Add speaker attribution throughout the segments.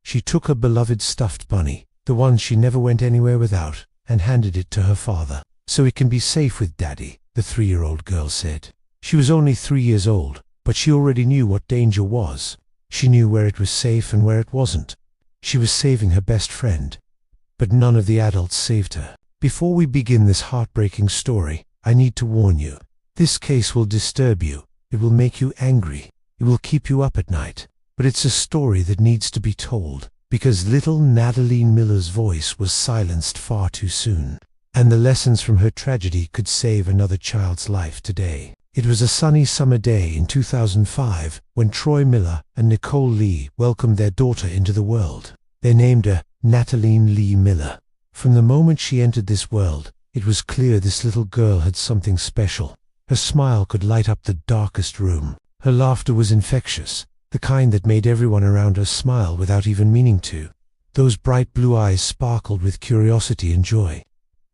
Speaker 1: She took her beloved stuffed bunny, the one she never went anywhere without, and handed it to her father. "So it can be safe with Daddy," the 3-year-old girl said. She was only 3 years old, but she already knew what danger was. She knew where it was safe and where it wasn't. She was saving her best friend. But none of the adults saved her. Before we begin this heartbreaking story, I need to warn you. This case will disturb you. It will make you angry. It will keep you up at night. But it's a story that needs to be told, because little Nataline Miller's voice was silenced far too soon. And the lessons from her tragedy could save another child's life today. It was a sunny summer day in 2005 when Troy Miller and Nicole Lee welcomed their daughter into the world. They named her Nataline Lee Miller. From the moment she entered this world, it was clear this little girl had something special. Her smile could light up the darkest room. Her laughter was infectious, the kind that made everyone around her smile without even meaning to. Those bright blue eyes sparkled with curiosity and joy.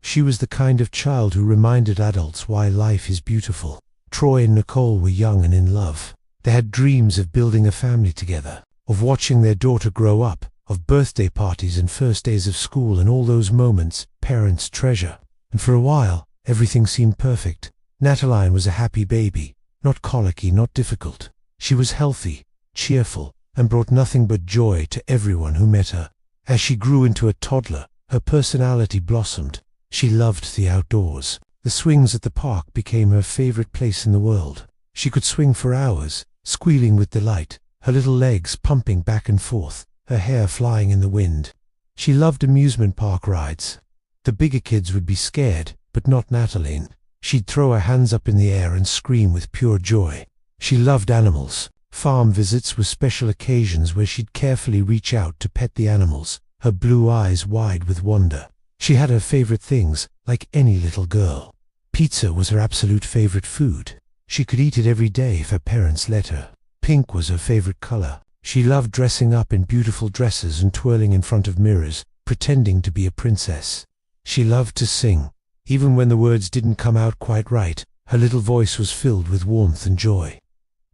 Speaker 1: She was the kind of child who reminded adults why life is beautiful. Troy and Nicole were young and in love. They had dreams of building a family together, of watching their daughter grow up, of birthday parties and first days of school and all those moments parents treasure. And for a while, everything seemed perfect. Nataline was a happy baby, not colicky, not difficult. She was healthy, cheerful, and brought nothing but joy to everyone who met her. As she grew into a toddler, her personality blossomed. She loved the outdoors. The swings at the park became her favorite place in the world. She could swing for hours, squealing with delight, her little legs pumping back and forth, her hair flying in the wind. She loved amusement park rides. The bigger kids would be scared, but not Nataline. She'd throw her hands up in the air and scream with pure joy. She loved animals. Farm visits were special occasions where she'd carefully reach out to pet the animals, her blue eyes wide with wonder. She had her favorite things, like any little girl. Pizza was her absolute favorite food. She could eat it every day if her parents let her. Pink was her favorite color. She loved dressing up in beautiful dresses and twirling in front of mirrors, pretending to be a princess. She loved to sing. Even when the words didn't come out quite right, her little voice was filled with warmth and joy.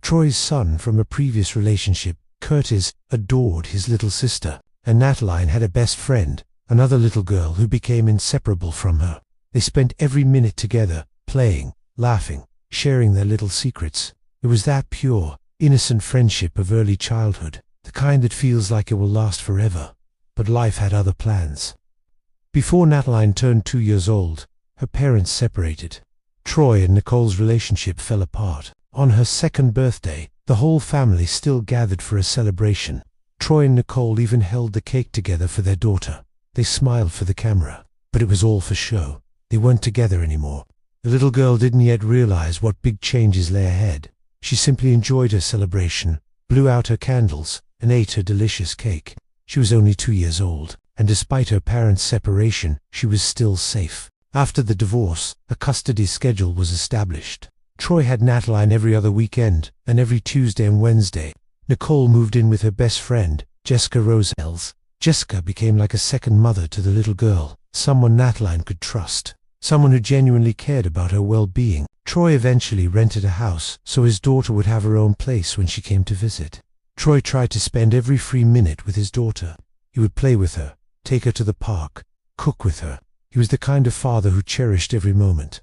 Speaker 1: Troy's son from a previous relationship, Curtis, adored his little sister, and Nataline had a best friend, another little girl who became inseparable from her. They spent every minute together, playing, laughing, sharing their little secrets. It was that pure, innocent friendship of early childhood, the kind that feels like it will last forever. But life had other plans. Before Nataline turned 2 years old, her parents separated. Troy and Nicole's relationship fell apart. On her second birthday, the whole family still gathered for a celebration. Troy and Nicole even held the cake together for their daughter. They smiled for the camera, but it was all for show. They weren't together anymore. The little girl didn't yet realize what big changes lay ahead. She simply enjoyed her celebration, blew out her candles, and ate her delicious cake. She was only 2 years old, and despite her parents' separation, she was still safe. After the divorce, a custody schedule was established. Troy had Nataline every other weekend, and every Tuesday and Wednesday. Nicole moved in with her best friend, Jessica Rosales. Jessica became like a second mother to the little girl, someone Nataline could trust, someone who genuinely cared about her well-being. Troy eventually rented a house so his daughter would have her own place when she came to visit. Troy tried to spend every free minute with his daughter. He would play with her, take her to the park, cook with her. He was the kind of father who cherished every moment.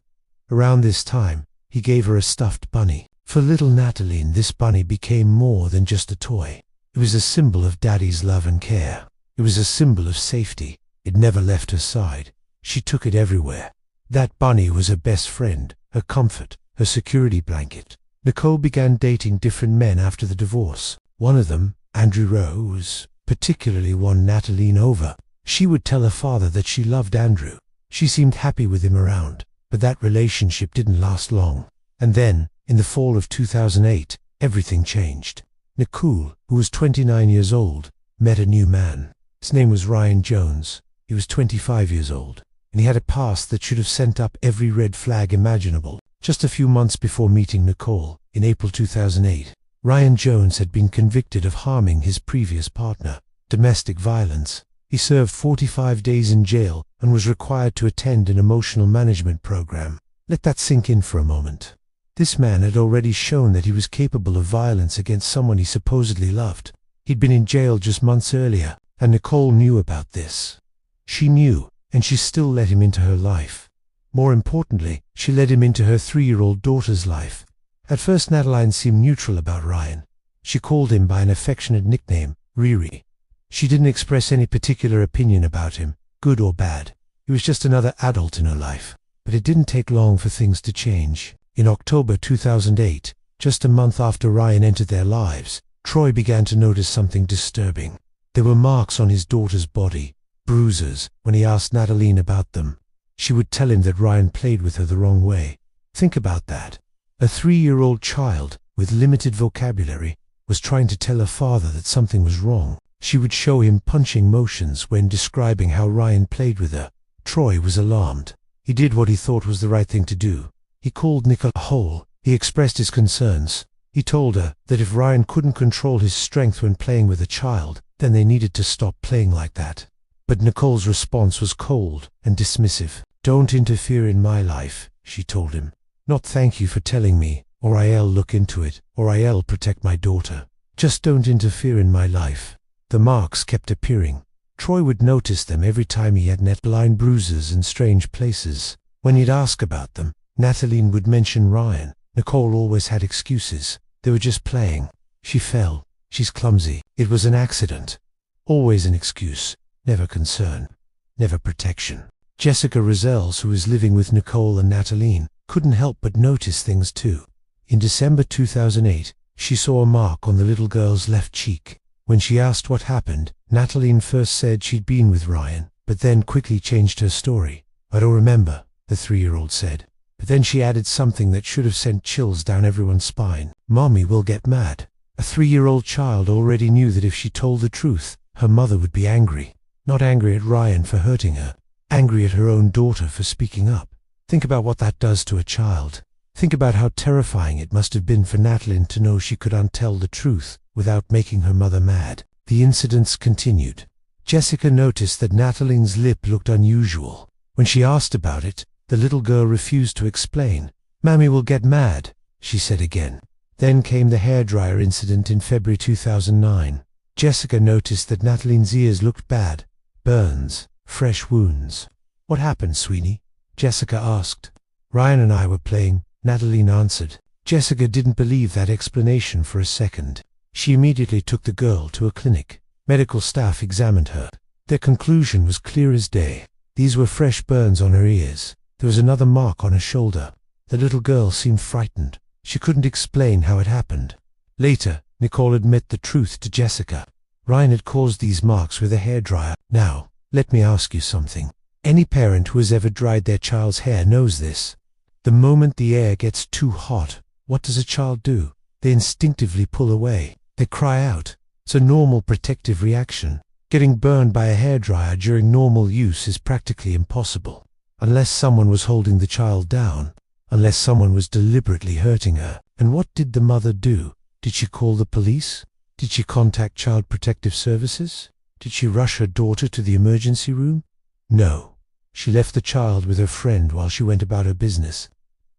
Speaker 1: Around this time, he gave her a stuffed bunny. For little Nataline, this bunny became more than just a toy. It was a symbol of Daddy's love and care. It was a symbol of safety. It never left her side. She took it everywhere. That bunny was her best friend, her comfort, her security blanket. Nicole began dating different men after the divorce. One of them, Andrew Rose, particularly won Nataline over. She would tell her father that she loved Andrew. She seemed happy with him around, but that relationship didn't last long. And then, in the fall of 2008, everything changed. Nicole, who was 29 years old, met a new man. His name was Ryan Jones. He was 25 years old, and he had a past that should have sent up every red flag imaginable. Just a few months before meeting Nicole, in April 2008, Ryan Jones had been convicted of harming his previous partner, domestic violence. He served 45 days in jail and was required to attend an emotional management program. Let that sink in for a moment. This man had already shown that he was capable of violence against someone he supposedly loved. He'd been in jail just months earlier, and Nicole knew about this. She knew, and she still let him into her life. More importantly, she let him into her 3-year-old daughter's life. At first, Nataline seemed neutral about Ryan. She called him by an affectionate nickname, Riri. She didn't express any particular opinion about him, good or bad. He was just another adult in her life. But it didn't take long for things to change. In October 2008, just a month after Ryan entered their lives, Troy began to notice something disturbing. There were marks on his daughter's body, bruises. When he asked Nataline about them, she would tell him that Ryan played with her the wrong way. Think about that. A 3-year-old child with limited vocabulary was trying to tell her father that something was wrong. She would show him punching motions when describing how Ryan played with her. Troy was alarmed. He did what he thought was the right thing to do. He called Nicole a hole. He expressed his concerns. He told her that if Ryan couldn't control his strength when playing with a child, then they needed to stop playing like that. But Nicole's response was cold and dismissive. "Don't interfere in my life," she told him. "Not thank you for telling me, or I'll look into it, or I'll protect my daughter. Just don't interfere in my life." The marks kept appearing. Troy would notice them every time he had Nataline bruises in strange places. When he'd ask about them, Nataline would mention Ryan. Nicole always had excuses. They were just playing. She fell. She's clumsy. It was an accident. Always an excuse. Never concern. Never protection. Jessica Roselles, who was living with Nicole and Nataline, couldn't help but notice things too. In December 2008, she saw a mark on the little girl's left cheek. When she asked what happened, Nataline first said she'd been with Ryan, but then quickly changed her story. "I don't remember," the 3-year-old said. But then she added something that should have sent chills down everyone's spine. "Mommy will get mad." A 3-year-old child already knew that if she told the truth, her mother would be angry. Not angry at Ryan for hurting her, angry at her own daughter for speaking up. Think about what that does to a child. Think about how terrifying it must have been for Nataline to know she could untell the truth without making her mother mad. The incidents continued. Jessica noticed that Nataline's lip looked unusual. When she asked about it, the little girl refused to explain. "Mammy will get mad," she said again. Then came the hairdryer incident in February 2009. Jessica noticed that Nataline's ears looked bad. Burns, fresh wounds. "What happened, sweetie?" Jessica asked. "Ryan and I were playing," Nataline answered. Jessica didn't believe that explanation for a second. She immediately took the girl to a clinic. Medical staff examined her. Their conclusion was clear as day. These were fresh burns on her ears. There was another mark on her shoulder. The little girl seemed frightened. She couldn't explain how it happened. Later, Nicole admitted the truth to Jessica. Ryan had caused these marks with a hairdryer. Now, let me ask you something. Any parent who has ever dried their child's hair knows this. The moment the air gets too hot, what does a child do? They instinctively pull away. They cry out. It's a normal protective reaction. Getting burned by a hairdryer during normal use is practically impossible. Unless someone was holding the child down. Unless someone was deliberately hurting her. And what did the mother do? Did she call the police? Did she contact Child Protective Services? Did she rush her daughter to the emergency room? No. She left the child with her friend while she went about her business.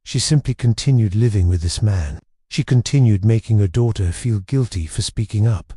Speaker 1: She simply continued living with this man. She continued making her daughter feel guilty for speaking up.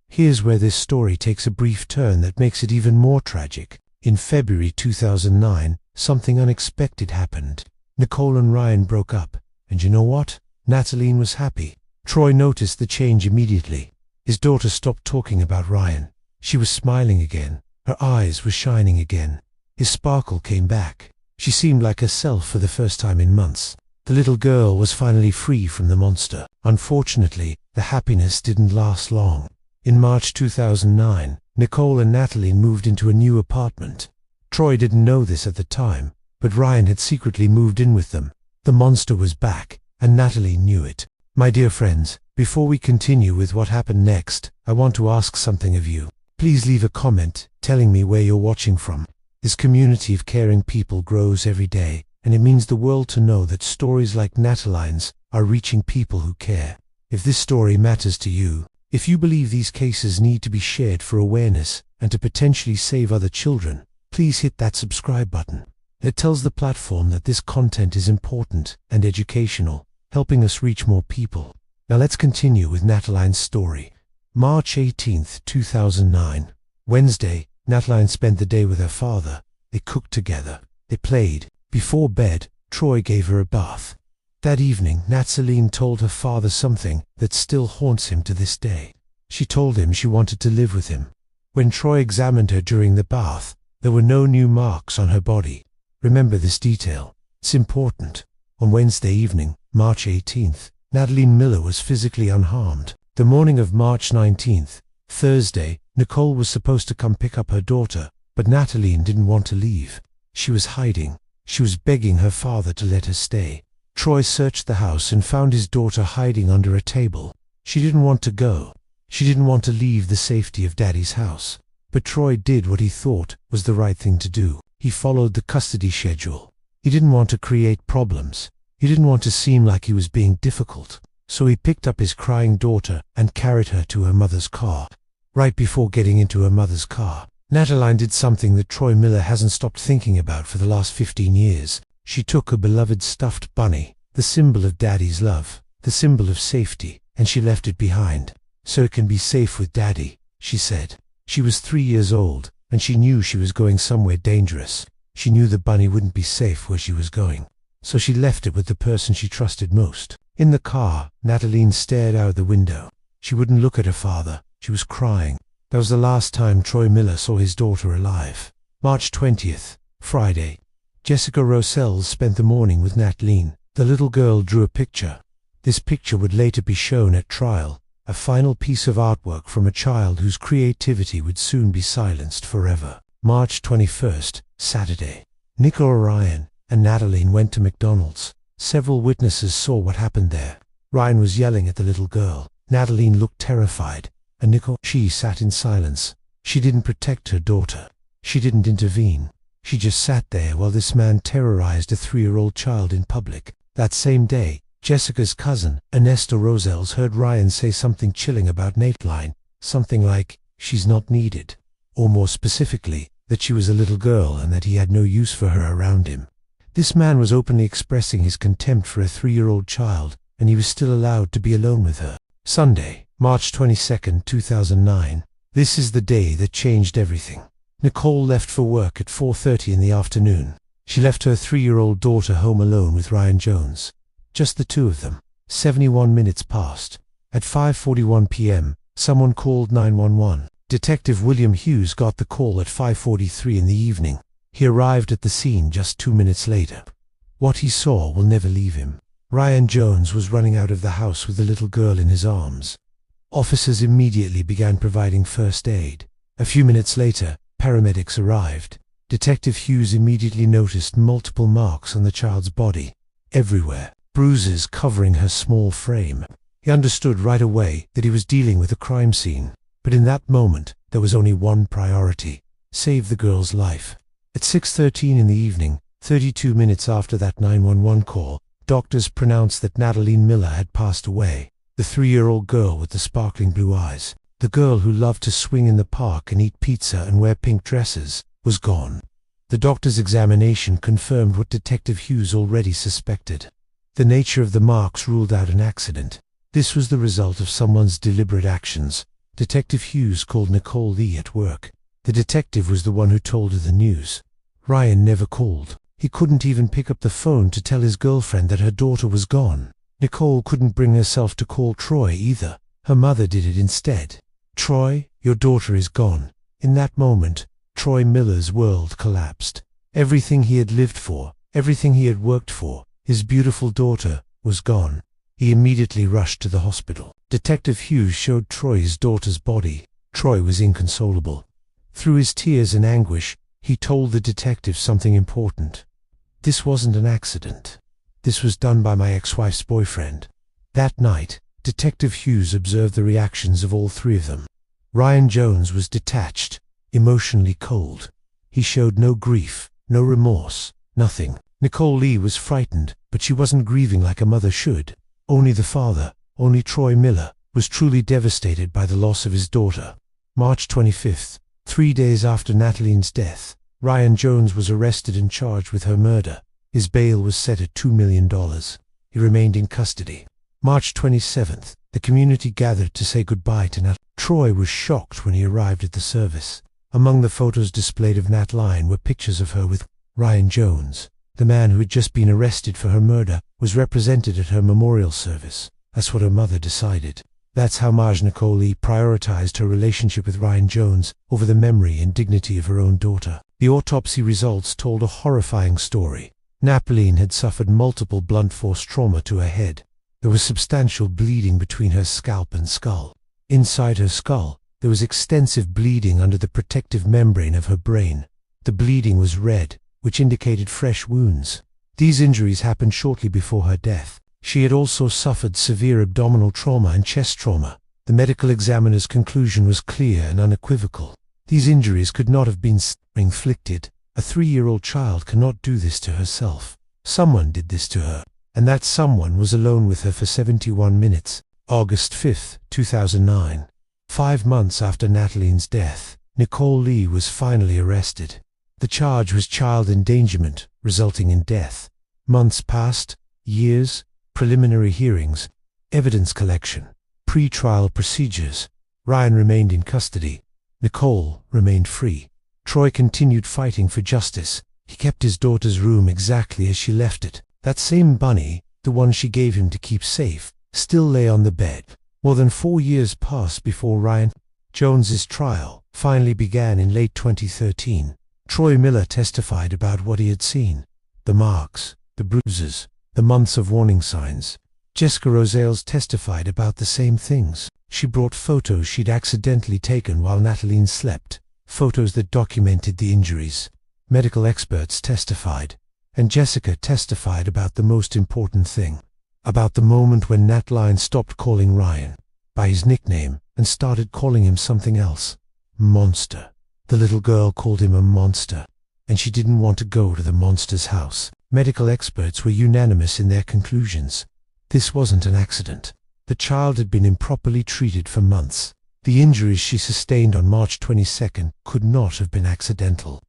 Speaker 1: Here's where this story takes a brief turn that makes it even more tragic. In February 2009, something unexpected happened. Nicole and Ryan broke up. And you know what? Nataline was happy. Troy noticed the change immediately. His daughter stopped talking about Ryan. She was smiling again. Her eyes were shining again. His sparkle came back. She seemed like herself for the first time in months. The little girl was finally free from the monster. Unfortunately, the happiness didn't last long. In March 2009, Nicole and Nataline moved into a new apartment. Troy didn't know this at the time, but Ryan had secretly moved in with them. The monster was back, and Nataline knew it. My dear friends, before we continue with what happened next, I want to ask something of you. Please leave a comment telling me where you're watching from. This community of caring people grows every day, and it means the world to know that stories like Nataline's are reaching people who care. If this story matters to you, if you believe these cases need to be shared for awareness and to potentially save other children, please hit that subscribe button. It tells the platform that this content is important and educational, helping us reach more people. Now let's continue with Nataline's story. March 18, 2009. Wednesday, Nataline spent the day with her father. They cooked together. They played. Before bed, Troy gave her a bath. That evening, Nataline told her father something that still haunts him to this day. She told him she wanted to live with him. When Troy examined her during the bath, there were no new marks on her body. Remember this detail. It's important. On Wednesday evening, March 18th, Nataline Miller was physically unharmed. The morning of March 19th, Thursday, Nicole was supposed to come pick up her daughter, but Nataline didn't want to leave. She was hiding. She was begging her father to let her stay. Troy searched the house and found his daughter hiding under a table. She didn't want to go. She didn't want to leave the safety of Daddy's house. But Troy did what he thought was the right thing to do. He followed the custody schedule. He didn't want to create problems. He didn't want to seem like he was being difficult. So he picked up his crying daughter and carried her to her mother's car. Right before getting into her mother's car, Nataline did something that Troy Miller hasn't stopped thinking about for the last 15 years. She took her beloved stuffed bunny, the symbol of Daddy's love, the symbol of safety, and she left it behind. So it can be safe with Daddy, she said. She was 3 years old, and she knew she was going somewhere dangerous. She knew the bunny wouldn't be safe where she was going. So she left it with the person she trusted most. In the car, Nataline stared out the window. She wouldn't look at her father. She was crying. That was the last time Troy Miller saw his daughter alive. March 20th, Friday. Jessica Rosells spent the morning with Nataline. The little girl drew a picture. This picture would later be shown at trial, a final piece of artwork from a child whose creativity would soon be silenced forever. March 21st, Saturday. Nicole, Ryan, and Nataline went to McDonald's. Several witnesses saw what happened there. Ryan was yelling at the little girl. Nataline looked terrified, and Nicole, she sat in silence. She didn't protect her daughter. She didn't intervene. She just sat there while this man terrorized a 3-year-old child in public. That same day, Jessica's cousin, Ernesto Rosells, heard Ryan say something chilling about Nataline, something like, she's not needed, or more specifically, that she was a little girl and that he had no use for her around him. This man was openly expressing his contempt for a 3-year-old child, and he was still allowed to be alone with her. Sunday, March 22nd, 2009. This is the day that changed everything. Nicole left for work at 4:30 in the afternoon. She left her 3-year-old daughter home alone with Ryan Jones. Just the two of them. 71 minutes passed. At 5:41 p.m., someone called 911. Detective William Hughes got the call at 5:43 in the evening. He arrived at the scene just 2 minutes later. What he saw will never leave him. Ryan Jones was running out of the house with the little girl in his arms. Officers immediately began providing first aid. A few minutes later, paramedics arrived. Detective Hughes immediately noticed multiple marks on the child's body. Everywhere, bruises covering her small frame. He understood right away that he was dealing with a crime scene. But in that moment, there was only one priority: save the girl's life. At 6:13 in the evening, 32 minutes after that 911 call, doctors pronounced that Nataline Miller had passed away. The 3-year-old girl with the sparkling blue eyes, the girl who loved to swing in the park and eat pizza and wear pink dresses, was gone. The doctor's examination confirmed what Detective Hughes already suspected. The nature of the marks ruled out an accident. This was the result of someone's deliberate actions. Detective Hughes called Nicole Lee at work. The detective was the one who told her the news. Ryan never called. He couldn't even pick up the phone to tell his girlfriend that her daughter was gone. Nicole couldn't bring herself to call Troy either. Her mother did it instead. "Troy, your daughter is gone." In that moment, Troy Miller's world collapsed. Everything he had lived for, everything he had worked for, his beautiful daughter, was gone. He immediately rushed to the hospital. Detective Hughes showed Troy his daughter's body. Troy was inconsolable. Through his tears and anguish, he told the detective something important. "This wasn't an accident. This was done by my ex-wife's boyfriend." That night, Detective Hughes observed the reactions of all three of them. Ryan Jones was detached, emotionally cold. He showed no grief, no remorse, nothing. Nicole Lee was frightened, but she wasn't grieving like a mother should. Only the father, only Troy Miller, was truly devastated by the loss of his daughter. March 25th, 3 days after Nataline's death, Ryan Jones was arrested and charged with her murder. His bail was set at $2 million. He remained in custody. March 27th, the community gathered to say goodbye to Nataline. Troy was shocked when he arrived at the service. Among the photos displayed of Nataline were pictures of her with Ryan Jones. The man who had just been arrested for her murder was represented at her memorial service. That's what her mother decided. That's how Nicole Lee prioritized her relationship with Ryan Jones over the memory and dignity of her own daughter. The autopsy results told a horrifying story. Nataline had suffered multiple blunt force trauma to her head. There was substantial bleeding between her scalp and skull. Inside her skull, there was extensive bleeding under the protective membrane of her brain. The bleeding was red, which indicated fresh wounds. These injuries happened shortly before her death. She had also suffered severe abdominal trauma and chest trauma. The medical examiner's conclusion was clear and unequivocal. These injuries could not have been inflicted. A 3-year-old child cannot do this to herself. Someone did this to her, and that someone was alone with her for 71 minutes. August 5, 2009. 5 months after Nataline's death, Nicole Lee was finally arrested. The charge was child endangerment, resulting in death. Months passed, years, preliminary hearings, evidence collection, pre-trial procedures. Ryan remained in custody. Nicole remained free. Troy continued fighting for justice. He kept his daughter's room exactly as she left it. That same bunny, the one she gave him to keep safe, still lay on the bed. More than 4 years passed before Ryan Jones's trial finally began in late 2013. Troy Miller testified about what he had seen. The marks, the bruises, the months of warning signs. Jessica Rosales testified about the same things. She brought photos she'd accidentally taken while Nataline slept, photos that documented the injuries. Medical experts testified, and Jessica testified about the most important thing. About the moment when Nataline stopped calling Ryan by his nickname and started calling him something else. Monster. The little girl called him a monster, and she didn't want to go to the monster's house. Medical experts were unanimous in their conclusions. This wasn't an accident. The child had been improperly treated for months. The injuries she sustained on March 22nd could not have been accidental.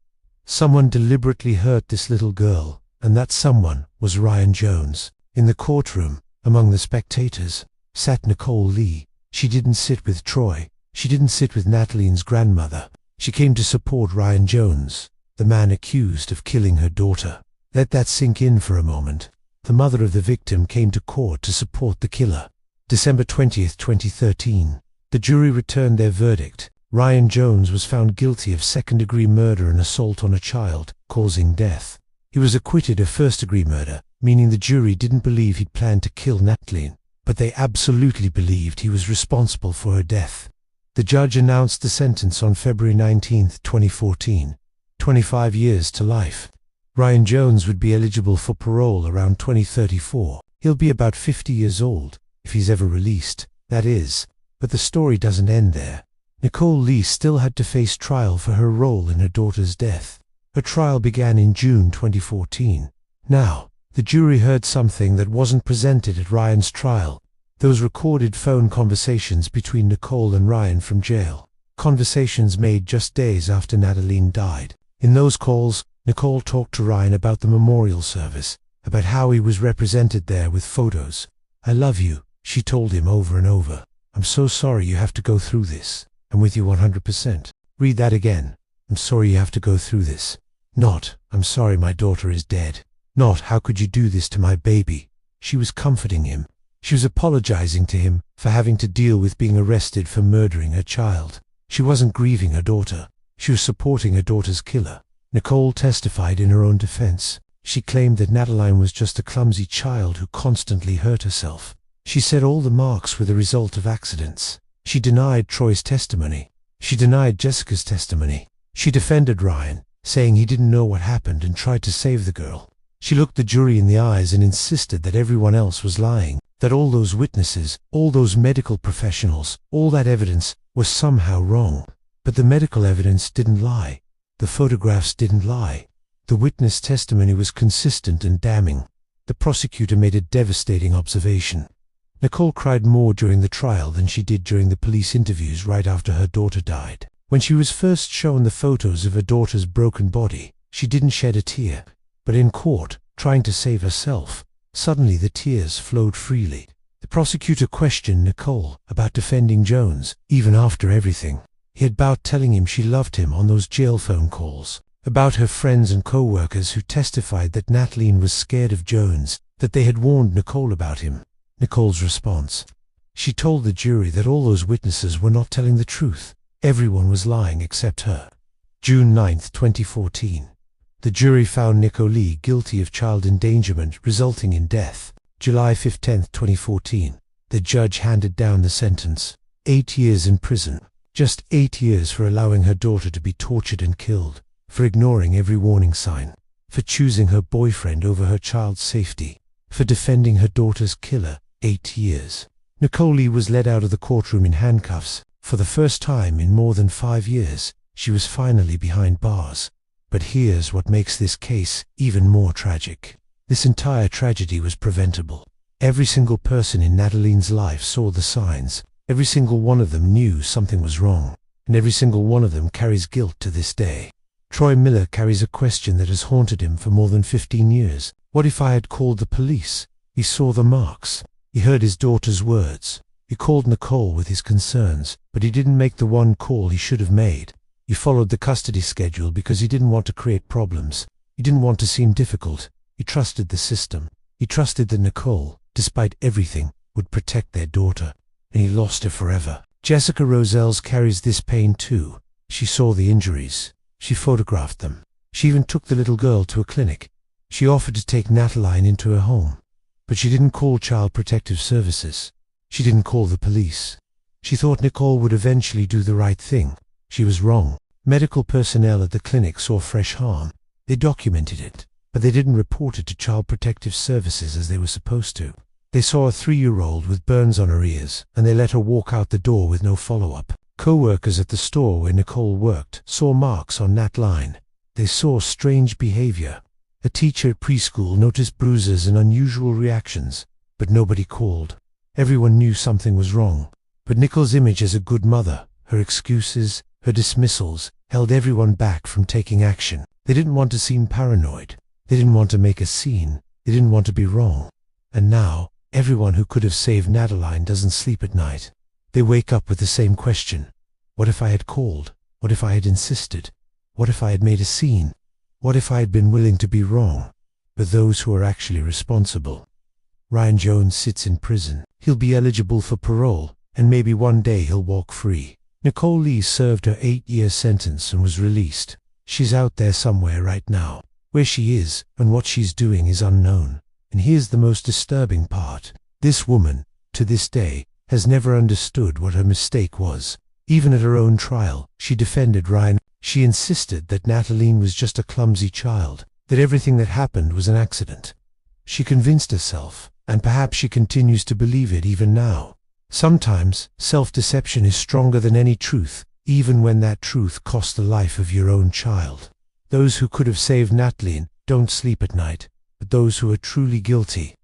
Speaker 1: Someone deliberately hurt this little girl, and that someone was Ryan Jones. In the courtroom, among the spectators, sat Nicole Lee. She didn't sit with Troy. She didn't sit with Nataline's grandmother. She came to support Ryan Jones, the man accused of killing her daughter. Let that sink in for a moment. The mother of the victim came to court to support the killer. December 20th, 2013. The jury returned their verdict. Ryan Jones was found guilty of second-degree murder and assault on a child, causing death. He was acquitted of first-degree murder, meaning the jury didn't believe he'd planned to kill Nataline, but they absolutely believed he was responsible for her death. The judge announced the sentence on February 19, 2014, 25 years to life. Ryan Jones would be eligible for parole around 2034. He'll be about 50 years old, if he's ever released, that is, but the story doesn't end there. Nicole Lee still had to face trial for her role in her daughter's death. Her trial began in June 2014. Now, the jury heard something that wasn't presented at Ryan's trial. Those recorded phone conversations between Nicole and Ryan from jail. Conversations made just days after Nataline died. In those calls, Nicole talked to Ryan about the memorial service, about how he was represented there with photos. "I love you," she told him over and over. "I'm so sorry you have to go through this. I'm with you 100%. Read that again. "I'm sorry you have to go through this." Not, "I'm sorry my daughter is dead." Not, "How could you do this to my baby?" She was comforting him. She was apologizing to him for having to deal with being arrested for murdering her child. She wasn't grieving her daughter. She was supporting her daughter's killer. Nicole testified in her own defense. She claimed that Nataline was just a clumsy child who constantly hurt herself. She said all the marks were the result of accidents. She denied Troy's testimony. She denied Jessica's testimony. She defended Ryan, saying he didn't know what happened and tried to save the girl. She looked the jury in the eyes and insisted that everyone else was lying, that all those witnesses, all those medical professionals, all that evidence was somehow wrong. But the medical evidence didn't lie. The photographs didn't lie. The witness testimony was consistent and damning. The prosecutor made a devastating observation. Nicole cried more during the trial than she did during the police interviews right after her daughter died. When she was first shown the photos of her daughter's broken body, she didn't shed a tear. But in court, trying to save herself, suddenly the tears flowed freely. The prosecutor questioned Nicole about defending Jones, even after everything. He had about telling him she loved him on those jail phone calls, about her friends and co-workers who testified that Nataline was scared of Jones, that they had warned Nicole about him. Nicole's response. She told the jury that all those witnesses were not telling the truth. Everyone was lying except her. June 9, 2014. The jury found Nicole guilty of child endangerment resulting in death. July 15, 2014. The judge handed down the sentence. 8 years in prison. Just 8 years for allowing her daughter to be tortured and killed, for ignoring every warning sign, for choosing her boyfriend over her child's safety, for defending her daughter's killer. 8 years. Nicole was led out of the courtroom in handcuffs. For the first time in more than 5 years, she was finally behind bars. But here's what makes this case even more tragic. This entire tragedy was preventable. Every single person in Nataline's life saw the signs. Every single one of them knew something was wrong. And every single one of them carries guilt to this day. Troy Miller carries a question that has haunted him for more than 15 years. What if I had called the police? He saw the marks. He heard his daughter's words. He called Nicole with his concerns, but he didn't make the one call he should have made. He followed the custody schedule because he didn't want to create problems. He didn't want to seem difficult. He trusted the system. He trusted that Nicole, despite everything, would protect their daughter. And he lost her forever. Jessica Roselles carries this pain too. She saw the injuries. She photographed them. She even took the little girl to a clinic. She offered to take Nataline into her home. But she didn't call Child Protective Services. She didn't call the police. She thought Nicole would eventually do the right thing. She was wrong. Medical personnel at the clinic saw fresh harm. They documented it, but they didn't report it to Child Protective Services as they were supposed to. They saw a 3-year-old with burns on her ears, and they let her walk out the door with no follow-up. Co-workers at the store where Nicole worked saw marks on Nataline. They saw strange behavior. A teacher at preschool noticed bruises and unusual reactions, but nobody called. Everyone knew something was wrong. But Nicole's image as a good mother, her excuses, her dismissals, held everyone back from taking action. They didn't want to seem paranoid. They didn't want to make a scene. They didn't want to be wrong. And now, everyone who could have saved Nataline doesn't sleep at night. They wake up with the same question. What if I had called? What if I had insisted? What if I had made a scene? What if I had been willing to be wrong? But those who are actually responsible. Ryan Jones sits in prison. He'll be eligible for parole, and maybe one day he'll walk free. Nicole Lee served her 8-year sentence and was released. She's out there somewhere right now. Where she is and what she's doing is unknown. And here's the most disturbing part. This woman, to this day, has never understood what her mistake was. Even at her own trial, she defended Ryan. She insisted that Nataline was just a clumsy child, that everything that happened was an accident. She convinced herself, and perhaps she continues to believe it even now. Sometimes, self-deception is stronger than any truth, even when that truth costs the life of your own child. Those who could have saved Nataline don't sleep at night, but those who are truly guilty,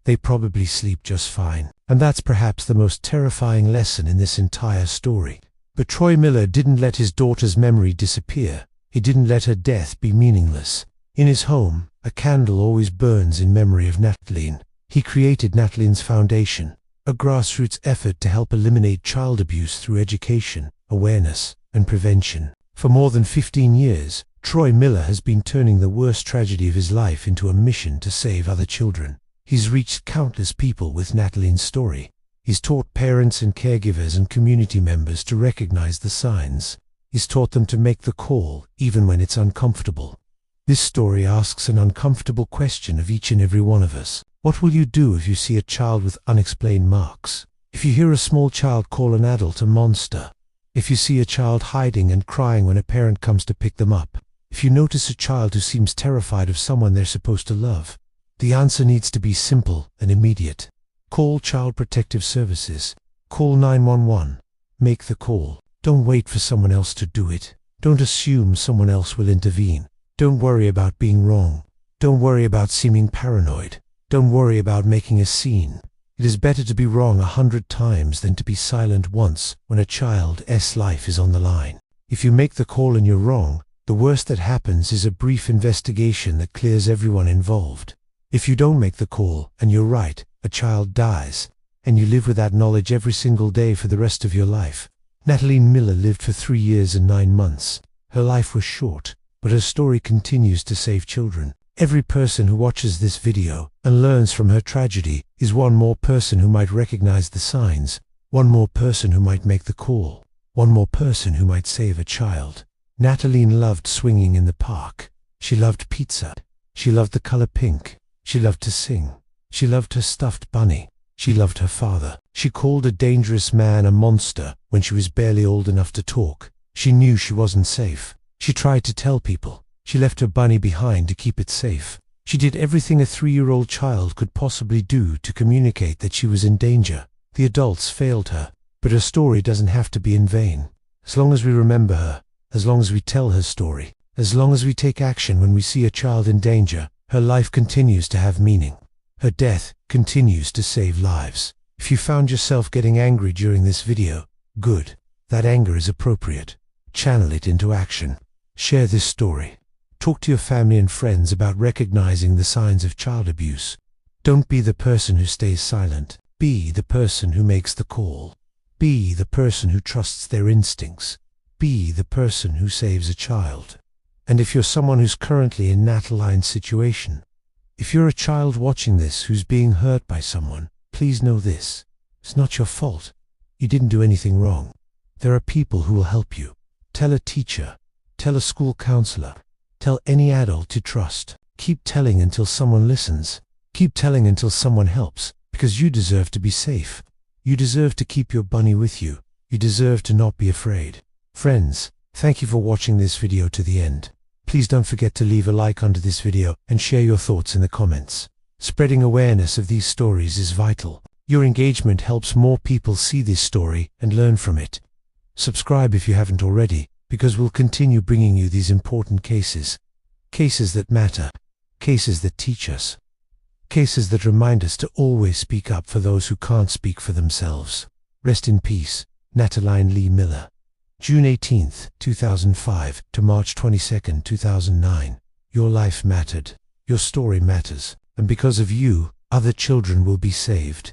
Speaker 1: they probably sleep just fine. And that's perhaps the most terrifying lesson in this entire story. But Troy Miller didn't let his daughter's memory disappear. He didn't let her death be meaningless. In his home, a candle always burns in memory of Nataline. He created Nataline's Foundation, a grassroots effort to help eliminate child abuse through education, awareness, and prevention. For more than 15 years, Troy Miller has been turning the worst tragedy of his life into a mission to save other children. He's reached countless people with Nataline's story. He's taught parents and caregivers and community members to recognize the signs. He's taught them to make the call, even when it's uncomfortable. This story asks an uncomfortable question of each and every one of us. What will you do if you see a child with unexplained marks? If you hear a small child call an adult a monster? If you see a child hiding and crying when a parent comes to pick them up? If you notice a child who seems terrified of someone they're supposed to love? The answer needs to be simple and immediate. Call Child Protective Services. Call 911. Make the call. Don't wait for someone else to do it. Don't assume someone else will intervene. Don't worry about being wrong. Don't worry about seeming paranoid. Don't worry about making a scene. It is better to be wrong 100 times than to be silent once when a child's life is on the line. If you make the call and you're wrong, the worst that happens is a brief investigation that clears everyone involved. If you don't make the call and you're right, a child dies, and you live with that knowledge every single day for the rest of your life. Nataline Miller lived for 3 years and 9 months. Her life was short, but her story continues to save children. Every person who watches this video and learns from her tragedy is one more person who might recognize the signs, one more person who might make the call, one more person who might save a child. Nataline loved swinging in the park. She loved pizza. She loved the color pink. She loved to sing. She loved her stuffed bunny. She loved her father. She called a dangerous man a monster when she was barely old enough to talk. She knew she wasn't safe. She tried to tell people. She left her bunny behind to keep it safe. She did everything a 3-year-old child could possibly do to communicate that she was in danger. The adults failed her, but her story doesn't have to be in vain. As long as we remember her, as long as we tell her story, as long as we take action when we see a child in danger, her life continues to have meaning. Her death continues to save lives. If you found yourself getting angry during this video, good. That anger is appropriate. Channel it into action. Share this story. Talk to your family and friends about recognizing the signs of child abuse. Don't be the person who stays silent. Be the person who makes the call. Be the person who trusts their instincts. Be the person who saves a child. And if you're someone who's currently in Nataline's situation, if you're a child watching this who's being hurt by someone, please know this. It's not your fault. You didn't do anything wrong. There are people who will help you. Tell a teacher. Tell a school counselor. Tell any adult you trust. Keep telling until someone listens. Keep telling until someone helps, because you deserve to be safe. You deserve to keep your bunny with you. You deserve to not be afraid. Friends, thank you for watching this video to the end. Please don't forget to leave a like under this video and share your thoughts in the comments. Spreading awareness of these stories is vital. Your engagement helps more people see this story and learn from it. Subscribe if you haven't already, because we'll continue bringing you these important cases. Cases that matter. Cases that teach us. Cases that remind us to always speak up for those who can't speak for themselves. Rest in peace, Nataline Lee Miller. June 18, 2005 to March 22, 2009. Your life mattered. Your story matters. And because of you, other children will be saved.